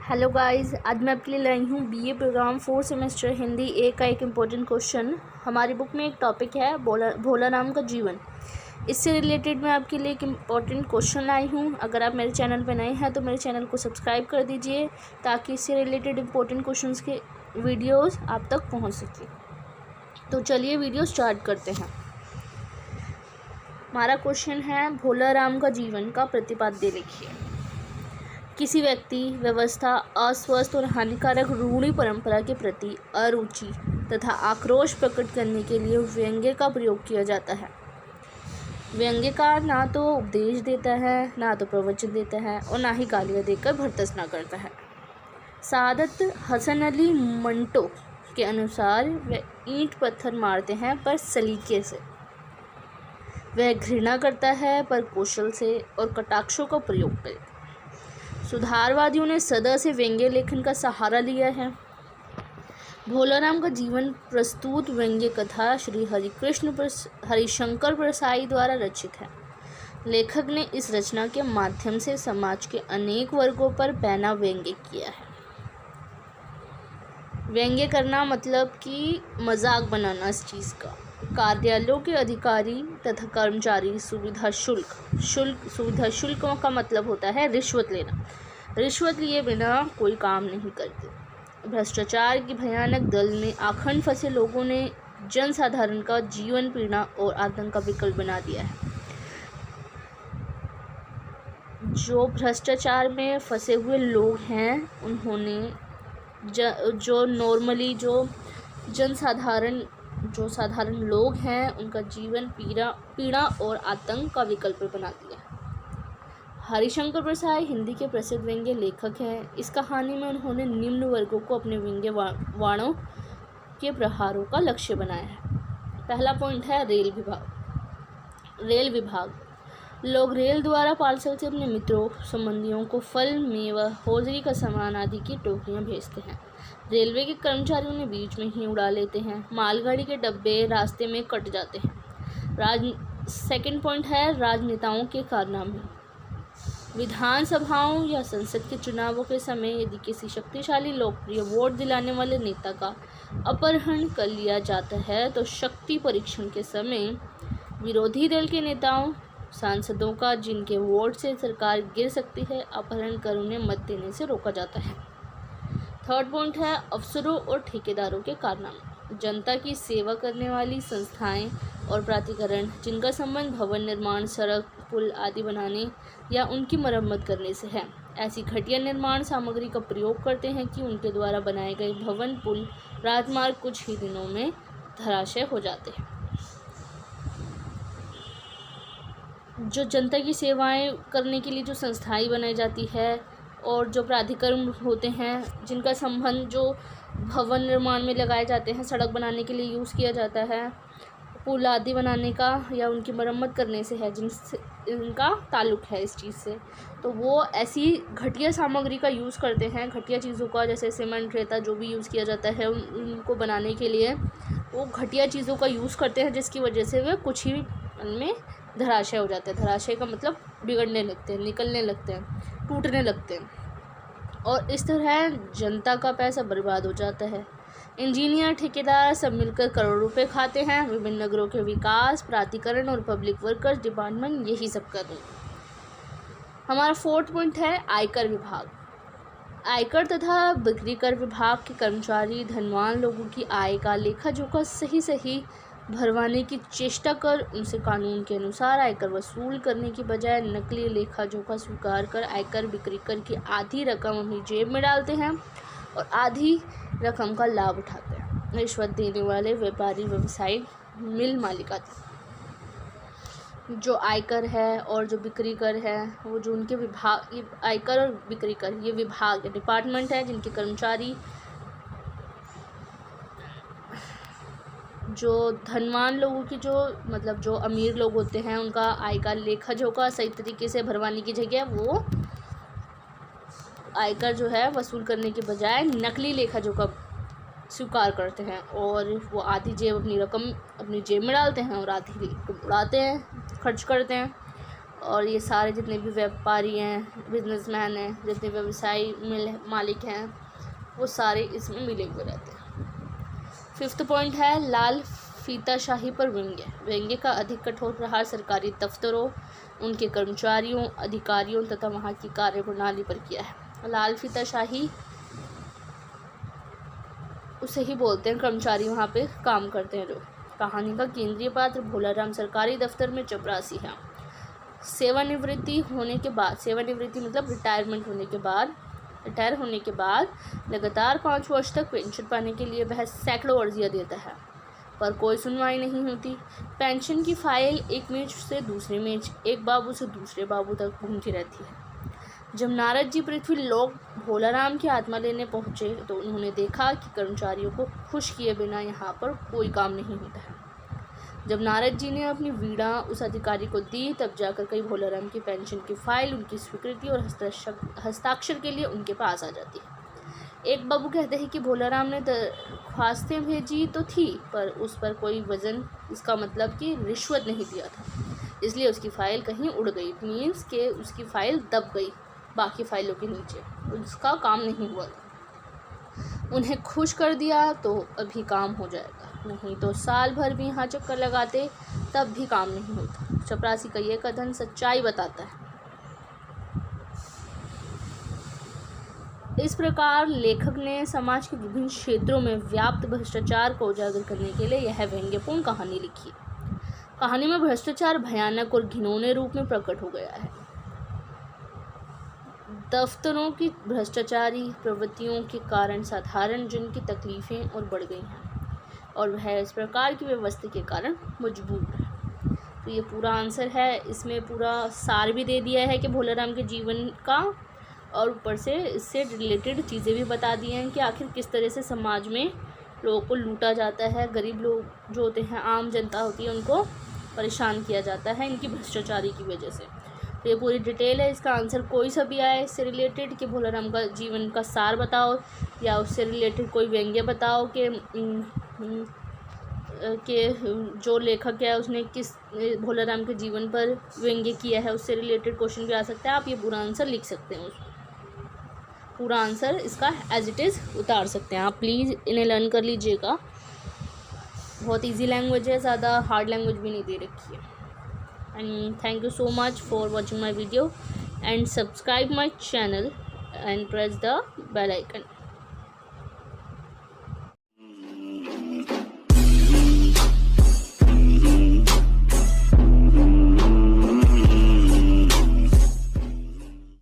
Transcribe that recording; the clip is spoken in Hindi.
हेलो गाइस, आज मैं आपके लिए लाई हूँ बीए प्रोग्राम 4 सेमेस्टर हिंदी ए का एक इम्पोर्टेंट क्वेश्चन। हमारी बुक में एक टॉपिक है भोला राम का जीवन। इससे रिलेटेड मैं आपके लिए एक इम्पोर्टेंट क्वेश्चन लाई हूँ। अगर आप मेरे चैनल पर नए हैं तो मेरे चैनल को सब्सक्राइब कर दीजिए ताकि इससे रिलेटेड इम्पोर्टेंट क्वेश्चंस के वीडियोज़ आप तक पहुँच सके। तो चलिए वीडियो स्टार्ट करते हैं। हमारा क्वेश्चन है, भोला राम का जीवन का प्रतिपाद्य लिखिए। किसी व्यक्ति, व्यवस्था, अस्वस्थ और हानिकारक रूढ़ि परंपरा के प्रति अरुचि तथा आक्रोश प्रकट करने के लिए व्यंग्य का प्रयोग किया जाता है। व्यंग्यकार ना तो उपदेश देता है, ना तो प्रवचन देता है और ना ही गालियाँ देकर भर्त्सना करता है। सादत हसन अली मंटो के अनुसार वे ईंट पत्थर मारते हैं पर सलीके से। वह घृणा करता है पर कौशल से और कटाक्षों का प्रयोग करके। सुधारवादियों ने सदा से व्यंग्य लेखन का सहारा लिया है। भोला राम का जीवन प्रस्तुत व्यंग्य कथा श्री हरिशंकर प्रसाई द्वारा रचित है। लेखक ने इस रचना के माध्यम से समाज के अनेक वर्गों पर पैना व्यंग्य किया है। व्यंग्य करना मतलब कि मजाक बनाना इस चीज़ का। कार्यालयों के अधिकारी तथा कर्मचारी सुविधा शुल्क का मतलब होता है रिश्वत लेना। रिश्वत लिए बिना कोई काम नहीं करते। भ्रष्टाचार की भयानक दल में आखंड फंसे लोगों ने जनसाधारण का जीवन पीड़ा और आतंक का विकल्प बना दिया है। जो भ्रष्टाचार में फंसे हुए लोग हैं उन्होंने जो साधारण लोग हैं उनका जीवन पीड़ा और आतंक का विकल्प बना दिया है। हरिशंकर प्रसाई हिंदी के प्रसिद्ध व्यंग्य लेखक हैं। इस कहानी में उन्होंने निम्न वर्गों को अपने व्यंग्य वाणों के प्रहारों का लक्ष्य बनाया है। पहला पॉइंट है रेल विभाग। लोग रेल द्वारा पार्सल से अपने मित्रों संबंधियों को फल, मेवा, हौजरी का सामान आदि की टोकरियां भेजते हैं। रेलवे के कर्मचारी उन्हें बीच में ही उड़ा लेते हैं। मालगाड़ी के डब्बे रास्ते में कट जाते हैं। सेकंड पॉइंट है राजनेताओं के कारनामे। विधानसभाओं या संसद के चुनावों के समय यदि किसी शक्तिशाली लोकप्रिय वोट दिलाने वाले नेता का अपहरण कर लिया जाता है तो शक्ति परीक्षण के समय विरोधी दल के नेताओं, सांसदों का जिनके वोट से सरकार गिर सकती है, अपहरण कर उन्हें मत देने से रोका जाता है। थर्ड पॉइंट है अफसरों और ठेकेदारों के कारनामे। जनता की सेवा करने वाली संस्थाएं और प्राधिकरण जिनका संबंध भवन निर्माण, सड़क, पुल आदि बनाने या उनकी मरम्मत करने से है, ऐसी घटिया निर्माण सामग्री का प्रयोग करते हैं कि उनके द्वारा बनाए गए भवन, पुल, राजमार्ग कुछ ही दिनों में धराशायी हो जाते हैं। जो जनता की सेवाएं करने के लिए जो संस्थाएं बनाई जाती है और जो प्राधिकरण होते हैं जिनका संबंध जो भवन निर्माण में लगाए जाते हैं, सड़क बनाने के लिए यूज़ किया जाता है, पुल आदि बनाने का या उनकी मरम्मत करने से है, जिनसे इनका ताल्लुक़ है इस चीज़ से, तो वो ऐसी घटिया सामग्री का यूज़ करते हैं। घटिया चीज़ों का, जैसे सीमेंट, रेता जो भी यूज़ किया जाता है उनको बनाने के लिए, वो घटिया चीज़ों का यूज़ करते हैं जिसकी वजह से वे कुछ ही में धराशायी हो जाते हैं। धराशायी का मतलब बिगड़ने लगते हैं, निकलने लगते हैं, टूटने लगते हैं और इस तरह जनता का पैसा बर्बाद हो जाता है। इंजीनियर, ठेकेदार सब मिलकर करोड़ों रुपए खाते हैं। विभिन्न नगरों के विकास प्राधिकरण और पब्लिक वर्कर्स डिपार्टमेंट यही सब कर रहे हैं। हमारा फोर्थ पॉइंट है आयकर विभाग। आयकर तथा बिक्री कर विभाग के कर्मचारी धनवान लोगों की आय का लेखा जोखा सही भरवाने की चेष्टा कर उनसे कानून के अनुसार आयकर वसूल करने की बजाय नकली लेखा जोखा स्वीकार कर आयकर बिक्री कर की आधी रकम अपनी जेब में डालते हैं और आधी रकम का लाभ उठाते हैं। रिश्वत देने वाले व्यापारी, व्यवसायी, मिल मालिक आदि। जो आयकर है और जो बिक्री कर है वो जो उनके विभाग, ये आयकर और बिक्री कर ये विभाग डिपार्टमेंट है जिनके कर्मचारी जो धनवान लोगों की जो अमीर लोग होते हैं उनका आय का लेखा जोखा सही तरीके से भरवाने की जगह वो आयकर जो है वसूल करने के बजाय नकली लेखा जोखा स्वीकार करते हैं और वो आधी जेब अपनी रकम अपनी जेब में डालते हैं और आधी उड़ाते हैं, खर्च करते हैं और ये सारे जितने भी व्यापारी हैं, बिजनेसमैन हैं, जितने व्यवसायी मालिक हैं, वो सारे इसमें मिले हुए रहते हैं। 5th पॉइंट है लाल फीताशाही पर व्यंग्य। व्यंग्य का अधिक कठोर प्रहार सरकारी दफ्तरों, उनके कर्मचारियों, अधिकारियों तथा वहाँ की कार्यप्रणाली पर किया है। लाल फीताशाही उसे ही बोलते हैं, कर्मचारी वहाँ पे काम करते हैं जो। कहानी का केंद्रीय पात्र भोलाराम सरकारी दफ्तर में चपरासी है। सेवानिवृत्ति होने के बाद, सेवानिवृत्ति मतलब रिटायर होने के बाद लगातार 5 वर्ष तक पेंशन पाने के लिए वह सैकड़ों अर्जियाँ देता है, पर कोई सुनवाई नहीं होती। पेंशन की फाइल एक मेज से दूसरे मेज, एक बाबू से दूसरे बाबू तक घूमती रहती है। जब नारद जी पृथ्वी लोक भोलाराम की आत्मा लेने पहुँचे तो उन्होंने देखा कि कर्मचारियों को खुश किए बिना यहाँ पर कोई काम नहीं होता है। जब नारद जी ने अपनी वीणा उस अधिकारी को दी, तब जाकर कई भोलाराम की पेंशन की फाइल उनकी स्वीकृति और हस्ताक्षर के लिए उनके पास आ जाती है। एक बाबू कहते हैं कि भोलाराम ने दरख्वास्तें भेजी तो थी, पर उस पर कोई वजन, इसका मतलब कि रिश्वत नहीं दिया था, इसलिए उसकी फ़ाइल कहीं उड़ गई। मीन्स के उसकी फ़ाइल दब गई बाकी फ़ाइलों के नीचे, उसका काम नहीं हुआ था। उन्हें खुश कर दिया तो अभी काम हो जाएगा, नहीं तो साल भर भी यहाँ चक्कर लगाते तब भी काम नहीं होता। चपरासी का ये कथन सच्चाई बताता है। इस प्रकार लेखक ने समाज के विभिन्न क्षेत्रों में व्याप्त भ्रष्टाचार को उजागर करने के लिए यह व्यंग्यपूर्ण कहानी लिखी। कहानी में भ्रष्टाचार भयानक और घिनौने रूप में प्रकट हो गया है। दफ्तरों की भ्रष्टाचारी प्रवृत्तियों के कारण साधारण जन की तकलीफ़ें और बढ़ गई हैं और वह इस प्रकार की व्यवस्था के कारण मजबूर है। तो ये पूरा आंसर है, इसमें पूरा सार भी दे दिया है कि भोलाराम के जीवन का, और ऊपर से इससे रिलेटेड चीज़ें भी बता दी हैं कि आखिर किस तरह से समाज में लोगों को लूटा जाता है, गरीब लोग जो होते हैं, आम जनता होती है, उनको परेशान किया जाता है इनकी भ्रष्टाचारी की वजह से। तो ये पूरी डिटेल है। इसका आंसर कोई सा भी आए इससे रिलेटेड कि भोलाराम का जीवन का सार बताओ, या उससे रिलेटेड कोई व्यंग्य बताओ कि जो लेखक है उसने किस भोलाराम के जीवन पर व्यंग्य किया है, उससे रिलेटेड क्वेश्चन भी आ सकता है। आप ये पूरा आंसर लिख सकते हैं, पूरा आंसर इसका एज इट इज़ उतार सकते हैं आप। प्लीज़ इन्हें लर्न कर लीजिएगा, बहुत इजी लैंग्वेज है, ज़्यादा हार्ड लैंग्वेज भी नहीं दे रखी है। And thank you so much for watching my video, and subscribe my channel and press the bell icon.